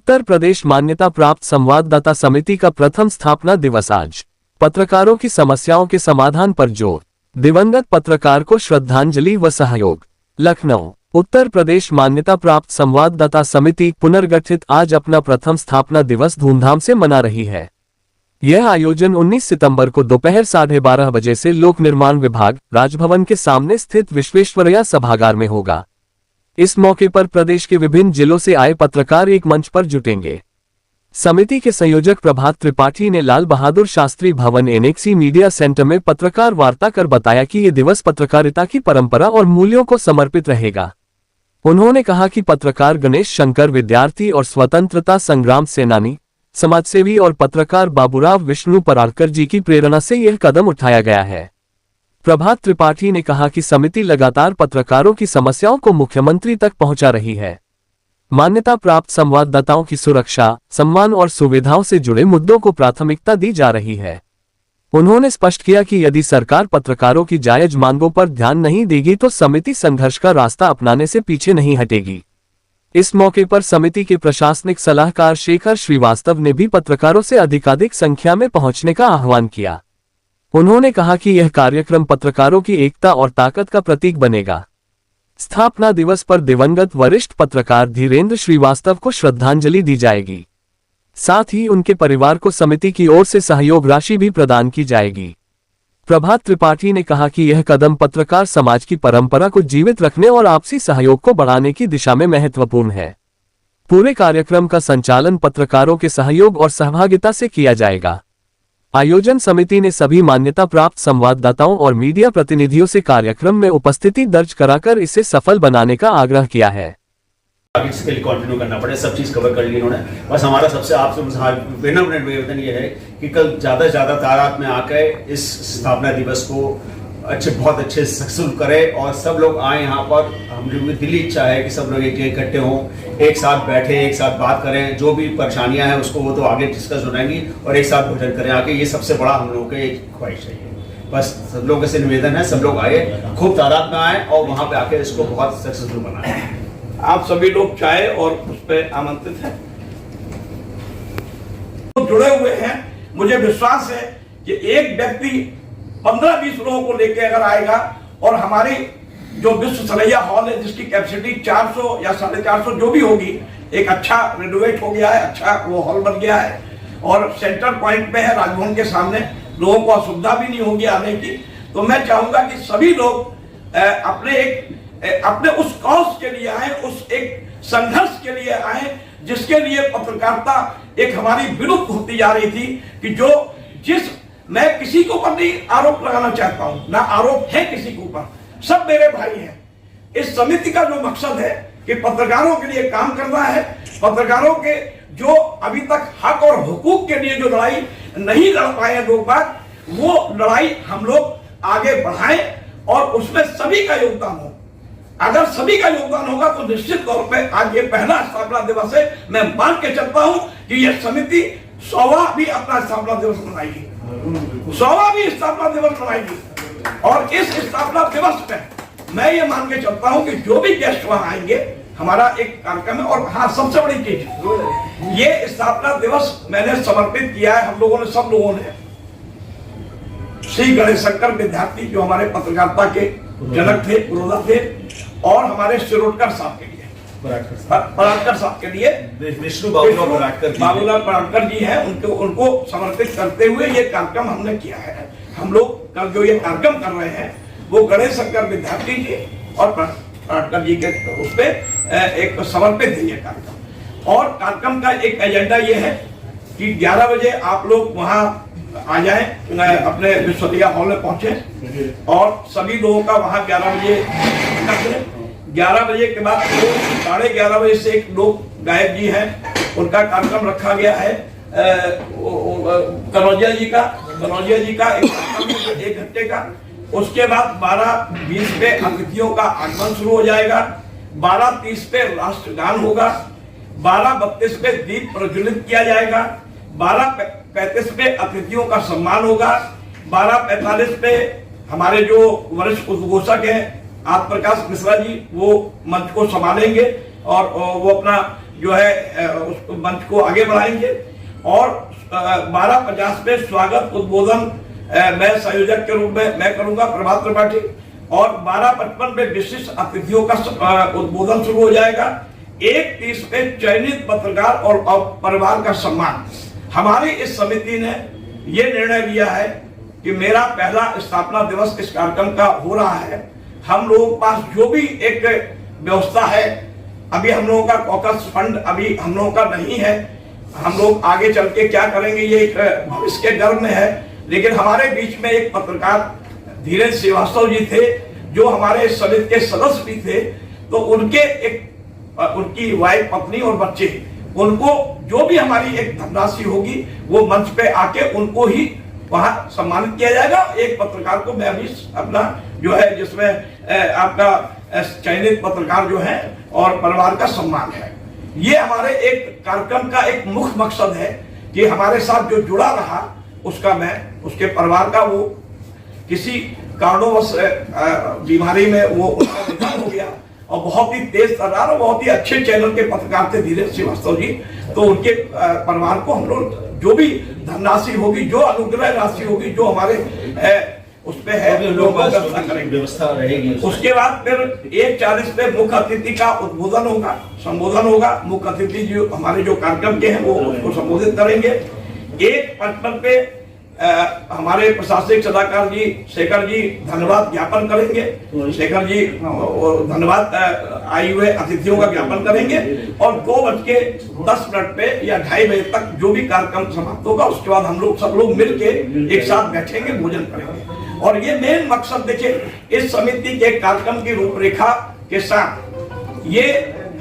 उत्तर प्रदेश मान्यता प्राप्त संवाददाता समिति का प्रथम स्थापना दिवस आज। पत्रकारों की समस्याओं के समाधान पर जोर, दिवंगत पत्रकार को श्रद्धांजलि व सहयोग। लखनऊ। उत्तर प्रदेश मान्यता प्राप्त संवाददाता समिति पुनर्गठित आज अपना प्रथम स्थापना दिवस धूमधाम से मना रही है। यह आयोजन 19 सितंबर को दोपहर 12:30 बजे से लोक निर्माण विभाग, राजभवन के सामने स्थित विश्वेश्वरैया सभागार में होगा। इस मौके पर प्रदेश के विभिन्न जिलों से आए पत्रकार एक मंच पर जुटेंगे। समिति के संयोजक प्रभात त्रिपाठी ने लाल बहादुर शास्त्री भवन एनेक्सी मीडिया सेंटर में पत्रकार वार्ता कर बताया कि ये दिवस पत्रकारिता की परंपरा और मूल्यों को समर्पित रहेगा। उन्होंने कहा कि पत्रकार गणेश शंकर विद्यार्थी और स्वतंत्रता संग्राम सेनानी, समाजसेवी और पत्रकार बाबूराव विष्णु पराड़कर जी की प्रेरणा से यह कदम उठाया गया है। प्रभात त्रिपाठी ने कहा कि समिति लगातार पत्रकारों की समस्याओं को मुख्यमंत्री तक पहुंचा रही है। मान्यता प्राप्त संवाददाताओं की सुरक्षा, सम्मान और सुविधाओं से जुड़े मुद्दों को प्राथमिकता दी जा रही है। उन्होंने स्पष्ट किया कि यदि सरकार पत्रकारों की जायज मांगों पर ध्यान नहीं देगी तो समिति संघर्ष का रास्ता अपनाने से पीछे नहीं हटेगी। इस मौके पर समिति के प्रशासनिक सलाहकार शेखर श्रीवास्तव ने भी पत्रकारों से अधिकाधिक संख्या में पहुंचने का आह्वान किया। उन्होंने कहा कि यह कार्यक्रम पत्रकारों की एकता और ताकत का प्रतीक बनेगा। स्थापना दिवस पर दिवंगत वरिष्ठ पत्रकार धीरेन्द्र श्रीवास्तव को श्रद्धांजलि दी जाएगी। साथ ही उनके परिवार को समिति की ओर से सहयोग राशि भी प्रदान की जाएगी। प्रभात त्रिपाठी ने कहा कि यह कदम पत्रकार समाज की परंपरा को जीवित रखने और आपसी सहयोग को बढ़ाने की दिशा में महत्वपूर्ण है। पूरे कार्यक्रम का संचालन पत्रकारों के सहयोग और सहभागिता से किया जाएगा। आयोजन समिति ने सभी मान्यता प्राप्त संवाददाताओं और मीडिया प्रतिनिधियों से कार्यक्रम में उपस्थिति दर्ज कराकर इसे सफल बनाने का आग्रह किया है। आगे इसके लिए कंटिन्यू करना पड़े, सब चीज कवर कर ली इन्होंने। बस हमारा सबसे आपसे विनम्र निवेदन ये है कि कल ज्यादा से ज्यादा तादाद में आकर इस स्थापना दिवस को बहुत अच्छे सक्सेसफुल करें और सब लोग आए यहाँ पर। हम लोग की दिली इच्छा है कि सब लोग इकट्ठे हों, एक साथ बैठे, एक साथ बात करें, जो भी परेशानियां हैं उसको वो तो आगे डिस्कस हो जाएंगी और एक साथ भोजन करें आके। ये सबसे बड़ा हम लोगों की एक ख्वाहिश है। बस सब लोगों से निवेदन है, सब लोग आए, खूब तादाद में आए और वहाँ पे आके इसको बहुत सक्सेसफुल बनाए। आप सभी लोग चाहे और उस पर आमंत्रित हैं, तो जुड़े हुए हैं। मुझे विश्वास है कि एक व्यक्ति 15-20 लोगों को लेके अगर आएगा और हमारी जो विश्व सरैया हॉल है जिसकी कैपेसिटी 400 या 450 जो भी होगी, एक अच्छा रिनोवेट हो गया है, अच्छा वो हॉल बन गया है और सेंटर पॉइंट पे है राजभवन के सामने, लोगों को असुविधा भी नहीं होगी आने की। तो मैं चाहूंगा कि सभी लोग अपने उस कॉज के लिए आए, उस एक संघर्ष के लिए आए जिसके लिए पत्रकारिता एक हमारी विलुप्त होती जा रही थी। कि मैं किसी के ऊपर नहीं आरोप लगाना चाहता हूं, ना आरोप है किसी के ऊपर, सब मेरे भाई हैं। इस समिति का जो मकसद है कि पत्रकारों के लिए काम करना है, पत्रकारों के जो अभी तक हक और हुकूक के लिए जो लड़ाई नहीं लड़ पाए लोग बात, वो लड़ाई हम लोग आगे बढ़ाएं और उसमें सभी का योगदान हो। अगर सभी का योगदान होगा तो निश्चित तौर पर आज ये पहला स्थापना दिवस है। मैं मान के चलता हूं कि यह समिति 100वां भी अपना स्थापना दिवस मनाएगी, 100वां भी स्थापना दिवस मनाएगी। और इस स्थापना दिवस में मैं ये मान के चलता हूं कि जो भी गेस्ट वहां आएंगे, हमारा एक कार्यक्रम है। और हाँ, सबसे बड़ी चीज, ये स्थापना दिवस मैंने समर्पित किया है, हम लोगों ने, सब लोगों ने, श्री गणेश शंकर विद्यार्थी जो हमारे पत्रकारिता के जनक थे, पुरोधा थे, और हमारे शिरोडकर साहब के लिए, पराड़कर साहब के लिए, विष्णु बाबूलाल पराड़कर जी हैं, उनको समर्पित करते हुए ये कार्यक्रम हमने किया है। हम लोग कल जो ये कार्यक्रम कर रहे हैं वो गणेश शंकर विद्यार्थी जी और पराड़कर जी के उस पर एक समर्पित है ये कार्यक्रम। और कार्यक्रम का एक एजेंडा ये है कि 11 बजे आप लोग वहाँ आ जाएं, अपने विश्वविद्यालय हॉल में पहुंचे और सभी लोगों का वहां 11 बजे 11 बजे के बाद 11:30 बजे से एक लोग गायक जी हैं, उनका कार्यक्रम रखा गया है। कनौजिया जी का एक घंटे का। उसके बाद 12:20 पे अतिथियों का आगमन शुरू हो जाएगा, 12:30 पे राष्ट्रगान होगा, 12:32 पे दीप प्रज्वलित किया जाएगा, 12:35 पे अतिथियों का सम्मान होगा, 12:45 पे हमारे जो वरिष्ठ उद्घोषक हैं आत्म प्रकाश मिश्रा जी, वो मंच को संभालेंगे और वो अपना जो है उस मंच को आगे बढ़ाएंगे। और 12:50 पे स्वागत उद्बोधन मैं संयोजक के रूप में मैं करूंगा प्रभात त्रिपाठी, और 12:55 पे विशिष्ट अतिथियों का उद्बोधन शुरू हो जाएगा। 1:30 पे चयनित पत्रकार और परिवार का सम्मान। हमारी इस समिति ने यह निर्णय लिया है कि मेरा पहला स्थापना दिवस इस कार्यक्रम का हो रहा है। हम लोगों के पास जो भी एक व्यवस्था है, अभी हम लोगों का कॉकस फंड अभी हम लोगों का नहीं है, हम लोग आगे चल के क्या करेंगे ये भविष्य के गर्भ में है। लेकिन हमारे बीच में एक पत्रकार धीरेन्द्र श्रीवास्तव जी थे जो हमारे समिति के सदस्य भी थे, तो उनके उनकी वाइफ पत्नी और बच्चे, उनको जो भी हमारी एक धनराशि होगी वो मंच पे आके उनको ही वहां सम्मानित किया जाएगा। एक पत्रकार को मैं अभी अपना जो है जिसमें आपका चयनित पत्रकार जो है और परिवार का सम्मान है। ये हमारे एक कार्यक्रम का एक मुख्य मकसद है कि हमारे साथ जो जुड़ा रहा उसका मैं उसके परिवार का वो किसी कारणों से बीमारी में वो उनका निधन हो गया, और बहुत ही तेज तर्रार और बहुत ही अच्छे चैनल के पत्रकार थे धीरेन्द्र श्रीवास्तव जी, तो उनके परिवार को हम लोग जो भी धनराशि होगी, जो अनुग्रह राशि होगी, जो हमारे उस पे है व्यवस्था रहेगी। उसके बाद फिर 1:40 पे मुख्य अतिथि का उद्बोधन होगा, संबोधन होगा। मुख्य अतिथि जो हमारे जो कार्यक्रम के हैं वो उसको संबोधित करेंगे। 1:55 पे हमारे प्रशासनिक सलाहकार जी शेखर जी धन्यवाद ज्ञापन करेंगे। शेखर जी धन्यवाद आए हुए अतिथियों का ज्ञापन करेंगे, और 2:10 पे या 2:30 बजे तक जो भी कार्यक्रम समाप्त होगा उसके बाद हम लोग सब लोग मिलके एक साथ बैठेंगे, भोजन करेंगे। और ये मेन मकसद देखिए इस समिति के कार्यक्रम की रूपरेखा के साथ, ये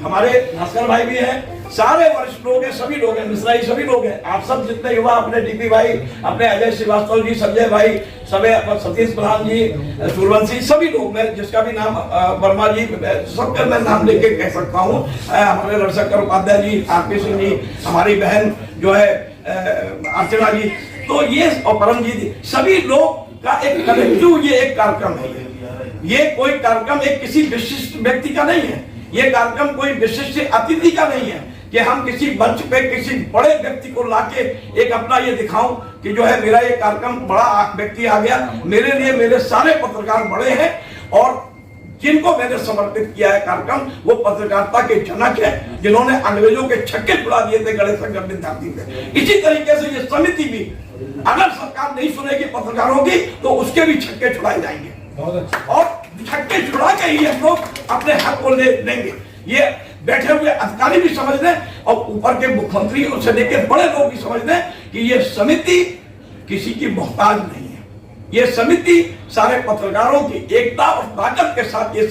हमारे भास्कर भाई भी हैं, सारे वरिष्ठ लोग हैं, सभी लोग हैं, मिश्रा जी सभी लोग हैं, आप सब जितने युवा, अपने डीपी भाई, अपने अजय श्रीवास्तव जी, संजय भाई, सभी सतीश प्रधान जी, सूर्यवंशी, सभी लोग, मैं जिसका भी नाम वर्मा जी, सबका मैं नाम लेके कह सकता हूँ, हमारे रविशंकर उपाध्याय जी, आरपी सिंह जी, हमारी बहन जो है अर्चना जी, तो ये और परम जी, सभी लोग का एक कलेक्टिव ये एक कार्यक्रम है। ये कोई कार्यक्रम एक किसी विशिष्ट व्यक्ति का नहीं है, ये कार्यक्रम कोई विशिष्ट अतिथि का नहीं है कि हम किसी मंच पे किसी बड़े व्यक्ति को लाके एक अपना ये दिखाऊं कि जो है मेरा ये कार्यक्रम बड़ा व्यक्ति आ गया। मेरे लिए मेरे सारे पत्रकार बड़े हैं, और जिनको मैंने समर्पित किया है कार्यक्रम वो पत्रकारिता के जनक है, जिन्होंने अंग्रेजों के छक्के छुड़ा दिए थे गणेश शंकर विद्यार्थी थे। इसी तरीके से ये समिति भी अगर सरकार नहीं सुनेगी पत्रकारों की तो उसके भी छक्के छुड़ाए जाएंगे, और छक्के छुड़ा के ही हम लोग अपने हक को ले लेंगे। ये बैठे हुए अधिकारी भी समझ लें और ऊपर के मुख्यमंत्री से लेकर बड़े लोग भी समझ लें कि ये समिति किसी की मोहताज नहीं है। ये समिति सारे पत्रकारों की एकता और ताकत के साथ ये